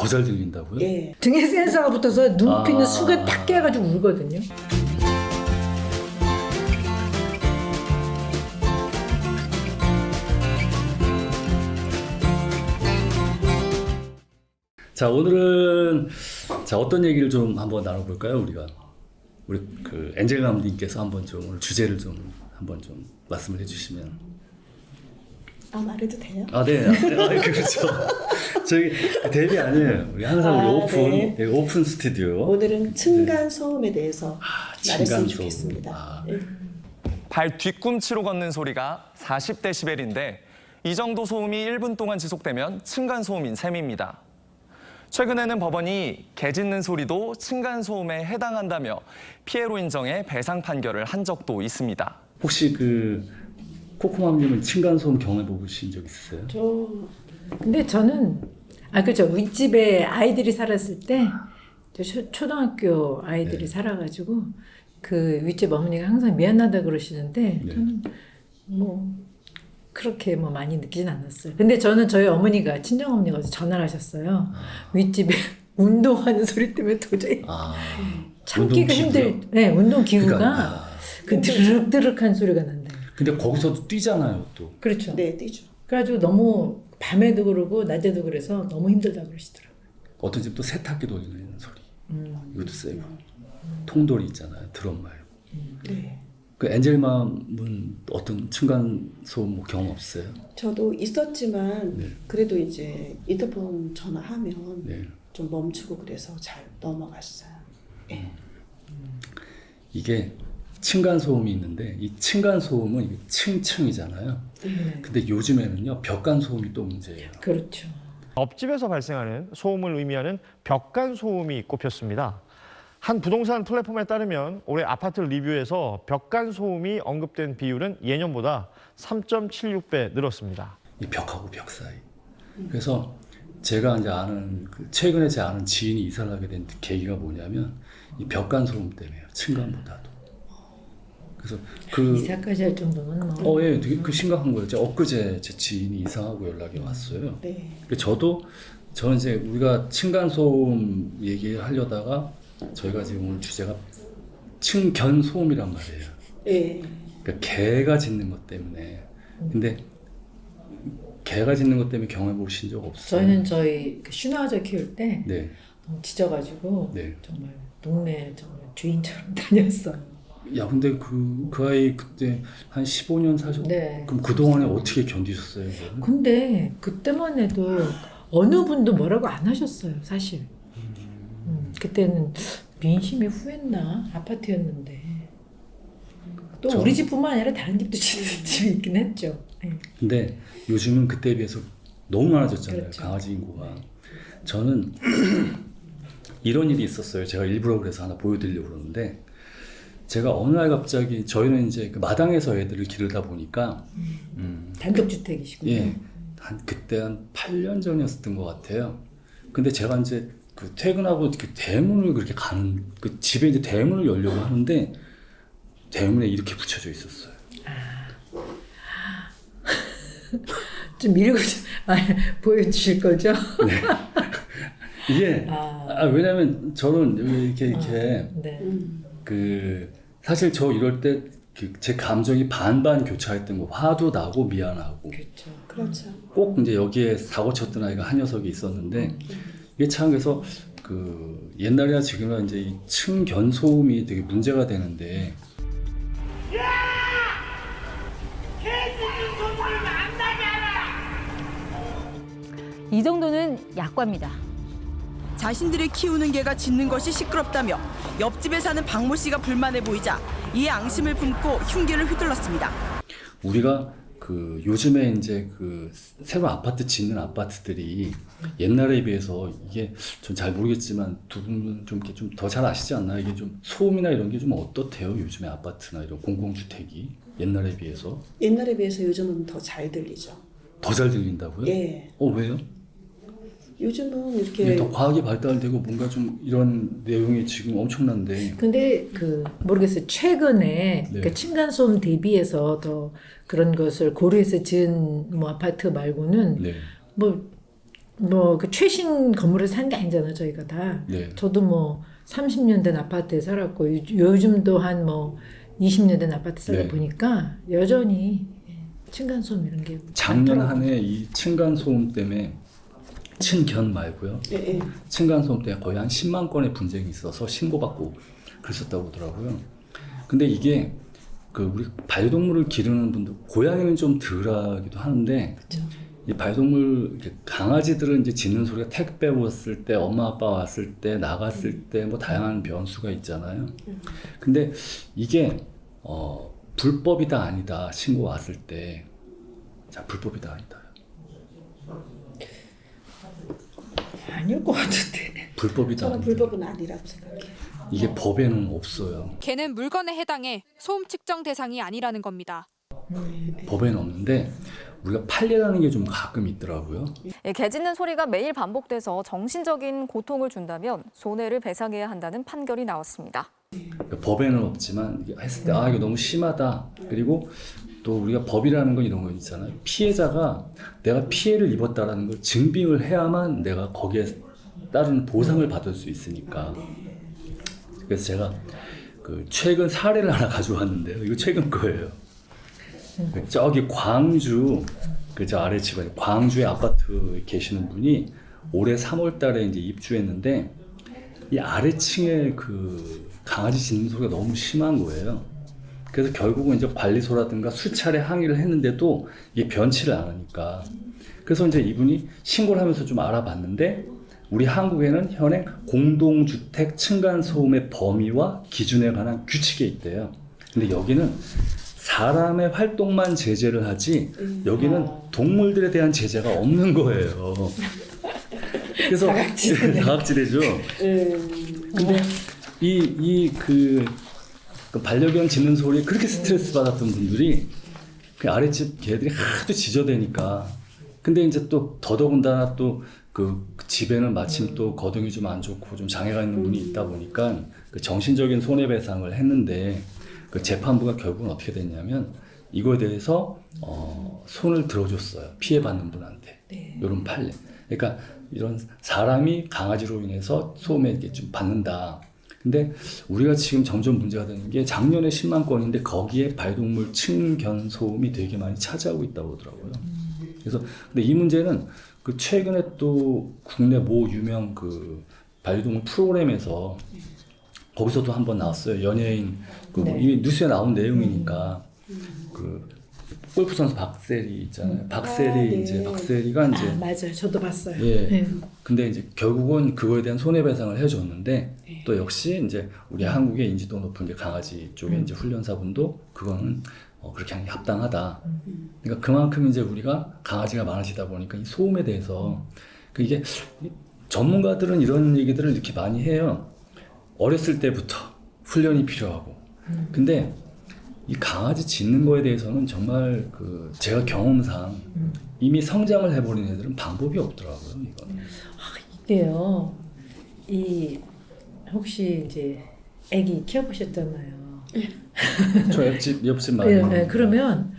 더 잘 들린다고요? 예. 등에 센서가 붙어서 눈피는 수가 딱 깨가지고 울거든요. 자, 오늘은 어떤 얘기를 좀 한번 나눠볼까요? 우리 그 엔젤 감독님께서 한번 좀 오늘 주제를 좀 한번 좀 말씀을 해주시면. 말해도 돼요? 네. 그렇죠. 저희 데뷔 아니에요. 우리 항상 우리 오픈, 네. 네, 오픈 스튜디오. 오늘은 층간 소음에 대해서 말했으면 층간 소음. 좋겠습니다. 예. 발 뒤꿈치로 걷는 소리가 40데시벨인데 이 정도 소음이 1분 동안 지속되면 층간소음인 셈입니다. 최근에는 법원이 개 짖는 소리도 층간소음에 해당한다며 피해로 인정해 배상 판결을 한 적도 있습니다. 혹시 그 코코맘님은 층간소음 경험해 보신 적 있으세요? 근데 저는 그렇죠. 윗집에 아이들이 살았을 때 초등학교 아이들이 살아가지고 그 윗집 어머니가 항상 미안하다 그러시는데 저는 뭐 그렇게 뭐 많이 느끼진 않았어요. 근데 저는 저희 어머니가 친정어머니가 어제 전화를 하셨어요. 윗집에 운동하는 소리 때문에 도저히 참기가 네, 운동기구가 그러니까, 그 드륵드륵한 소리가 난다. 근데 거기서도 뛰잖아요, 또. 그렇죠. 네, 뛰죠. 그래가지고 너무 밤에도 그러고 낮에도 그래서 너무 힘들다고 그러시더라고요. 어떤 집도 세탁기 돌리는 소리. 이것도 세고. 통돌이 있잖아요, 드럼 말고. 네. 그 엔젤맘은 어떤 층간 소음 뭐 경험 없어요? 저도 있었지만 네. 그래도 이제 인터폰 전화하면 네. 좀 멈추고 그래서 잘 넘어갔어요. 예. 이게 층간 소음이 있는데 이 층간 소음은 이게 층층이잖아요. 근데 요즘에는요 벽간 소음이 또 문제예요. 그렇죠. 옆집에서 발생하는 소음을 의미하는 벽간 소음이 꼽혔습니다. 한 부동산 플랫폼에 따르면 올해 아파트 리뷰에서 벽간 소음이 언급된 비율은 예년보다 3.76배 늘었습니다. 이 벽하고 벽 사이. 그래서 제가 이제 최근에 제 아는 지인이 이사를 하게 된 계기가 뭐냐면 이 벽간 소음 때문에요. 층간보다도. 그래서 이사까지 할 정도면 뭐. 예, 되게 심각한 거예요. 엊그제 제 지인이 이사하고 연락이 왔어요. 네. 저는 이제 우리가 층간 소음 얘기하려다가 저희가 지금 오늘 주제가 층견 소음이란 말이에요. 예. 그러니까 개가 짖는 것 때문에. 근데 개가 짖는 것 때문에 경험해 보신 적 없어요? 저희는 저희 그 슈나우저 키울 때 네. 너무 짖어가지고 네. 정말 동네 정말 주인처럼 다녔어요. 야, 근데 그 아이 그때 한 15년 사셨. 네. 그럼 그 동안에 어떻게 견디셨어요? 그거는? 근데 그때만 해도 어느 분도 뭐라고 안 하셨어요, 사실. 그때는 민심이 후했나 아파트였는데 또 우리 집뿐만 아니라 다른 집도 짖는 집이 있긴 했죠. 네. 근데 요즘은 그때에 비해서 너무 많아졌잖아요. 그렇죠. 강아지 인구가. 저는 이런 일이 있었어요. 제가 일부러 그래서 하나 보여드리려고 그러는데 제가 어느 날 갑자기 저희는 이제 그 마당에서 애들을 기르다 보니까 단독주택이시군요. 예, 그때 한 8년 전이었던 것 같아요. 근데 제가 이제 그 퇴근하고 그 대문을 그렇게 가는 그 집에 이제 대문을 열려고 하는데 대문에 이렇게 붙여져 있었어요. 좀 밀고 보여주실 거죠? 이게 왜냐면 저는 이렇게 네. 그 사실 저 이럴 때 제 감정이 반반 교차했던 거 화도 나고 미안하고 그렇죠. 그렇죠. 꼭 이제 여기에 사고 쳤던 아이가 한 녀석이 있었는데 이게 참 그래서 그 옛날이나 지금이나 이제 이 층견 소음이 되게 문제가 되는데 이 정도는 약과입니다. 자신들이 키우는 개가 짖는 것이 시끄럽다며 옆집에 사는 박모 씨가 불만해 보이자 이에 앙심을 품고 흉기를 휘둘렀습니다. 우리가 그 요즘에 이제 그 새로 아파트 짓는 아파트들이 옛날에 비해서 이게 전 잘 모르겠지만 두 분은 좀 이렇게 좀 더 잘 아시지 않나요? 이게 좀 소음이나 이런 게 좀 어떻대요? 요즘에 아파트나 이런 공공주택이 옛날에 비해서 옛날에 비해서 요즘은 더 잘 들리죠. 더 잘 들린다고요? 예. 왜요? 요즘은 이게 이렇게 더 과학이 발달되고 뭔가 좀 이런 내용이 지금 엄청난데 근데 그 모르겠어요. 최근에 네. 그 층간소음 대비해서 더 그런 것을 고려해서 지은 뭐 아파트 말고는 네. 뭐 뭐 그 최신 건물을 산 게 아니잖아요, 저희가 다. 네. 저도 뭐 30년 된 아파트에 살았고 요즘도 한 뭐 20년 된 아파트 살다 네. 보니까 여전히 층간소음 이런 게 작년 많더라고요. 한 해 이 층간 소음 때문에 층견 말고요. 예, 예. 층간 소음 때문에 거의 한 10만 건의 분쟁이 있어서 신고받고 그랬었다고 하더라고요. 근데 이게 그 우리 반려동물을 기르는 분들 고양이는 좀 덜하기도 하는데 이 반려동물 이렇게 강아지들은 이제 짖는 소리가 택배 왔을 때 엄마 아빠 왔을 때 나갔을 때 뭐 다양한 변수가 있잖아요. 근데 이게 불법이다 아니다 신고 왔을 때 자 불법이다 아니다 아닐 것 같은데. 불법이다 저는 아니다. 불법은 아니라고 생각해요. 이게 법에는 없어요. 개는 물건에 해당해 소음 측정 대상이 아니라는 겁니다. 법에는 없는데 우리가 판례라는 게 좀 가끔 있더라고요. 개 짖는 소리가 매일 반복돼서 정신적인 고통을 준다면 손해를 배상해야 한다는 판결이 나왔습니다. 그러니까 법에는 없지만 이게 했을 때 이거 너무 심하다. 그리고 또 우리가 법이라는 건 이런 거 있잖아요. 피해자가 내가 피해를 입었다라는 걸 증빙을 해야만 내가 거기에 따른 보상을 받을 수 있으니까. 그래서 제가 그 최근 사례를 하나 가져왔는데요. 이거 최근 거예요. 저기 광주 그저 아래 집안 광주의 아파트에 계시는 분이 올해 3월달에 이제 입주했는데 이 아래층에 그 강아지 짖는 소리가 너무 심한 거예요. 그래서 결국은 이제 관리소라든가 수차례 항의를 했는데도 이게 변치를 않으니까 그래서 이제 이분이 신고를 하면서 좀 알아봤는데 우리 한국에는 현행 공동주택 층간소음의 범위와 기준에 관한 규칙이 있대요. 근데 여기는 사람의 활동만 제재를 하지 여기는 동물들에 대한 제재가 없는 거예요. 그래서 다각지대죠. 근데 그 반려견 짖는 소리에 그렇게 스트레스 받았던 분들이 그 아랫집 개들이 하도 짖어대니까 근데 이제 또 더더군다나 또 그 집에는 마침 또 거동이 좀 안 좋고 좀 장애가 있는 분이 있다 보니까 그 정신적인 손해배상을 했는데 그 재판부가 결국은 어떻게 됐냐면 이거에 대해서 손을 들어줬어요. 피해받는 분한테. 이런 판례. 그러니까 이런 사람이 강아지로 인해서 소음에 이렇게 좀 받는다. 근데 우리가 지금 점점 문제가 되는 게 작년에 10만 건인데 거기에 반려동물 층견 소음이 되게 많이 차지하고 있다고 하더라고요. 그래서 근데 이 문제는 그 최근에 또 국내 모 유명 그 반려동물 프로그램에서 거기서도 한번 나왔어요. 연예인 이 뉴스에 나온 내용이니까 그 골프 선수 박세리 있잖아요. 박세리 이제 박세리가 이제 맞아요. 저도 봤어요. 예. 네. 근데 이제 결국은 그거에 대한 손해배상을 해줬는데 또 역시 이제 우리 한국의 인지도 높은 게 강아지 쪽에 이제 훈련사분도 그거는 그렇게 하는 게 합당하다. 그러니까 그만큼 이제 우리가 강아지가 많아지다 보니까 이 소음에 대해서 이게 전문가들은 이런 얘기들을 이렇게 많이 해요. 어렸을 때부터 훈련이 필요하고. 근데 이 강아지 짖는 거에 대해서는 정말 그 제가 경험상 이미 성장을 해버린 애들은 방법이 없더라고요. 이거는. 이게요. 이 혹시 이제 아기 키워보셨잖아요. 저 옆집 많이. 네, 그러면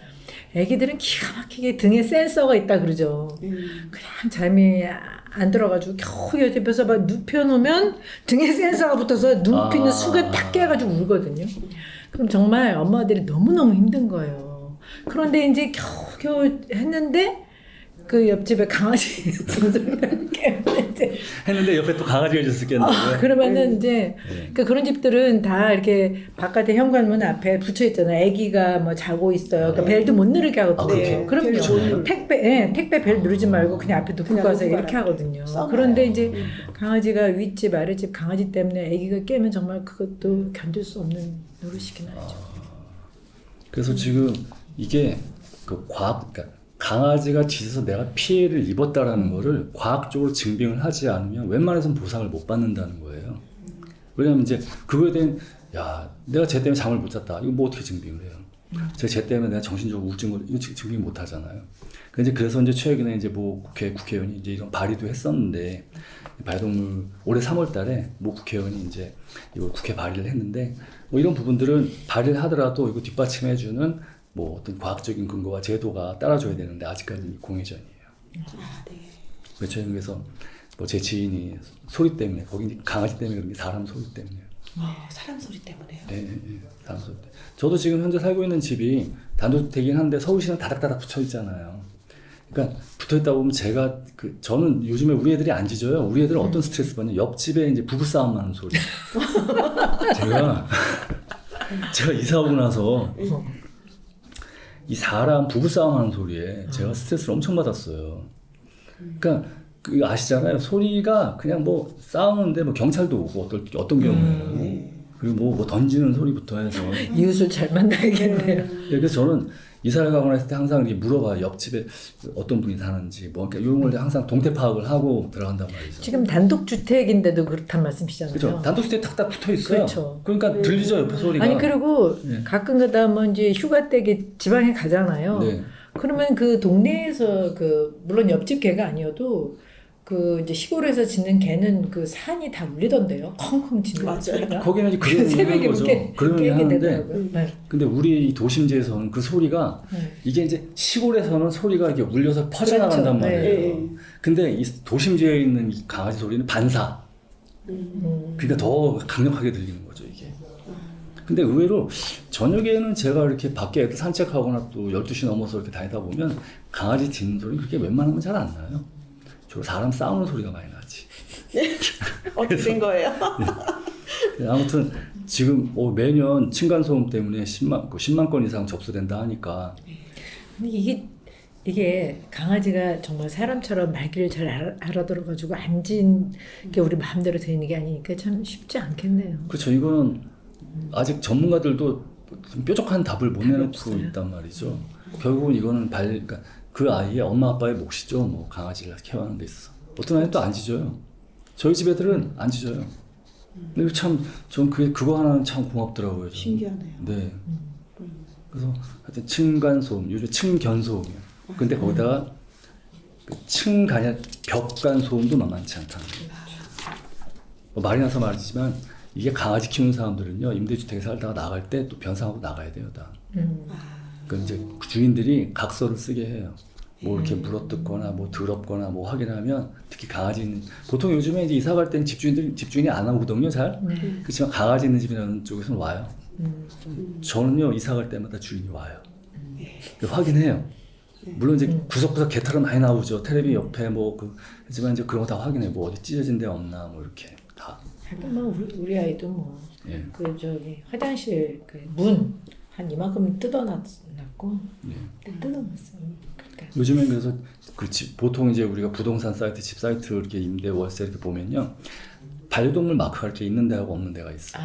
아기들은 기가 막히게 등에 센서가 있다 그러죠. 그냥 잠이 안 들어가지고 겨우 옆에서 막 눕혀놓으면 등에 센서가 붙어서 눕히는 순간 딱 깨가지고 울거든요. 그럼 정말 엄마들이 너무너무 힘든 거예요. 그런데 이제 겨우 했는데 그 옆집에 강아지 했는데 옆에 또 강아지가 있었겠는데요. 그러면은 이제 그러니까 그런 집들은 다 이렇게 바깥에 현관문 앞에 붙여 있잖아요. 아기가 뭐 자고 있어요. 그러니까 벨도 못 누르게 하거든요. 그럼요. 택배 벨 누르지 말고 그냥 앞에 놓고 가서 이렇게 하거든요. 그런데 이제 강아지가 윗집 아랫집 강아지 때문에 아기가 깨면 정말 그것도 견딜 수 없는 노릇이긴 하죠. 그래서 지금 이게 그 그러니까 강아지가 짖어서 내가 피해를 입었다라는 거를 과학적으로 증빙을 하지 않으면 웬만해서는 보상을 못 받는다는 거예요. 왜냐면 이제 그거에 대한 내가 쟤 때문에 잠을 못 잤다. 이거 뭐 어떻게 증빙을 해요? 쟤 때문에 내가 정신적으로 우울증을 이거 증빙 못 하잖아요. 그래서 이제 최근에 이제 뭐 국회의원이 이제 이런 발의도 했었는데 반려동물 올해 3월달에 뭐 국회의원이 이제 이걸 국회 발의를 했는데 뭐 이런 부분들은 발의를 하더라도 이거 뒷받침해주는 뭐 어떤 과학적인 근거와 제도가 따라줘야 되는데 아직까지는 공회전이에요. 그렇죠. 그래서 뭐 제 지인이 소리 때문에 거기 이제 강아지 때문에 그런 게 사람 소리 때문에. 사람 소리 때문에요. 네, 사람 소리 때문에. 저도 지금 현재 살고 있는 집이 단독주택이긴 한데 서울시는 다닥다닥 붙어 있잖아요. 그러니까 붙어 있다 보면 저는 요즘에 우리 애들이 안 짖어요. 우리 애들은 어떤 스트레스 받냐? 옆집에 이제 부부 싸움 하는 소리. 제가 이사 오고 나서 이 사람 부부 싸움 하는 소리에 제가 스트레스를 엄청 받았어요. 그러니까 아시잖아요. 소리가 그냥 뭐 싸우는데 뭐 경찰도 오고 어떤 경우에는 그리고 뭐 던지는 소리부터 해서 이웃을 잘 만나야겠네요. 그래서 저는 이사를 가거나 했을 때 항상 이렇게 물어봐요. 옆집에 어떤 분이 사는지 뭐 그러니까 이런 걸 항상 동태 파악을 하고 들어간단 말이죠. 지금 단독주택인데도 그렇단 말씀이시잖아요. 그렇죠. 단독주택 탁탁 붙어 있어요. 그렇죠. 그러니까 들리죠 옆에 소리가. 아니 그리고 네. 가끔 가다 뭐 이제 휴가 때 지방에 가잖아요. 네. 그러면 그 동네에서 물론 옆집 개가 아니어도 이제 시골에서 짖는 개는 그 산이 다 울리던데요. 컹컹 짖는 맞아요. 소리가. 거기는 이제 그런 새벽에 거죠. 그런 깨게 하는데 되더라고요. 네. 근데 우리 이 도심지에서는 그 소리가 이게 이제 시골에서는 소리가 이렇게 울려서 퍼져나간단 그렇죠. 말이에요. 네. 근데 이 도심지에 있는 이 강아지 소리는 반사. 그러니까 더 강력하게 들리는 거죠 이게. 근데 의외로 저녁에는 제가 이렇게 밖에 애들 산책하거나 또 12시 넘어서 이렇게 다니다 보면 강아지 짖는 소리는 그렇게 웬만하면 잘 안 나요. 주로 사람 싸우는 소리가 많이 나지. 어떻게 된 거예요? 아무튼 지금 매년 층간소음 때문에 10만 건 이상 접수된다 하니까. 근데 이게 강아지가 정말 사람처럼 말귀를 잘 알아들어가지고 앉은 게 우리 마음대로 되는 게 아니니까 참 쉽지 않겠네요. 그렇죠. 이거는 아직 전문가들도 좀 뾰족한 답을 못 내놓고 없어요. 있단 말이죠. 결국은 이거는 그러니까 그 아이의 엄마 아빠의 몫이죠. 뭐 강아지를 케어하는 데 있어서. 어떤 아이는 또 안 짖어요. 저희 집 애들은 안 짖어요. 근데 전 그거 하나는 참 고맙더라고요. 저는. 신기하네요. 네. 그래서 하여튼 층간소음, 요즘 층견소음이에요. 근데 거기다가 층간이 아니라 벽간소음도 만만치 않다는 거예요. 말이 나서 말이지만 이게 강아지 키우는 사람들은요 임대주택에 살다가 나갈 때 또 변상하고 나가야 돼요 다. 그 이제 주인들이 각서를 쓰게 해요. 뭐 이렇게 물어뜯거나 뭐 더럽거나 뭐 확인하면 특히 강아지 있는 보통 요즘에 이제 이사 갈 때는 집주인이 안 오거든요 잘. 그렇지만 강아지 있는 집이라는 쪽에서는 와요. 저는요 이사 갈 때마다 주인이 와요. 확인해요. 물론 이제 구석구석 개털은 많이 나오죠. 텔레비 옆에 하지만 이제 그런 거 다 확인해. 뭐 어디 찢어진 데 없나 뭐 이렇게 다. 하여튼 뭐 우리 아이도 뭐 예. 화장실 문 한 이만큼 뜯어놨고 뜯어놨어요. 그러니까 요즘엔 그래서 보통 이제 우리가 부동산 사이트, 집 사이트 이렇게 임대 월세 이렇게 보면요 반려동물 마크가 이렇게 있는 데하고 없는 데가 있어요.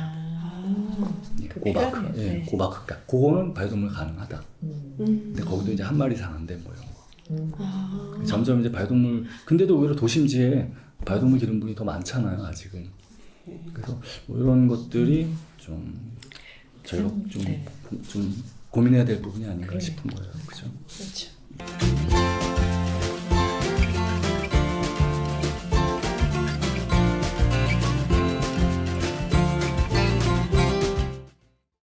그 마크, 네. 그 마크, 그거는 반려동물 가능하다. 근데 거기도 이제 한 마리 이상 안 된 모양. 점점 이제 반려동물, 근데도 오히려 도심지에 반려동물 기르는 분이 더 많잖아요 아직은. 그래서 뭐 이런 것들이 좀 저희가 좀 고민해야 될 부분이 아닌가 싶은 거예요. 그죠? 그렇죠.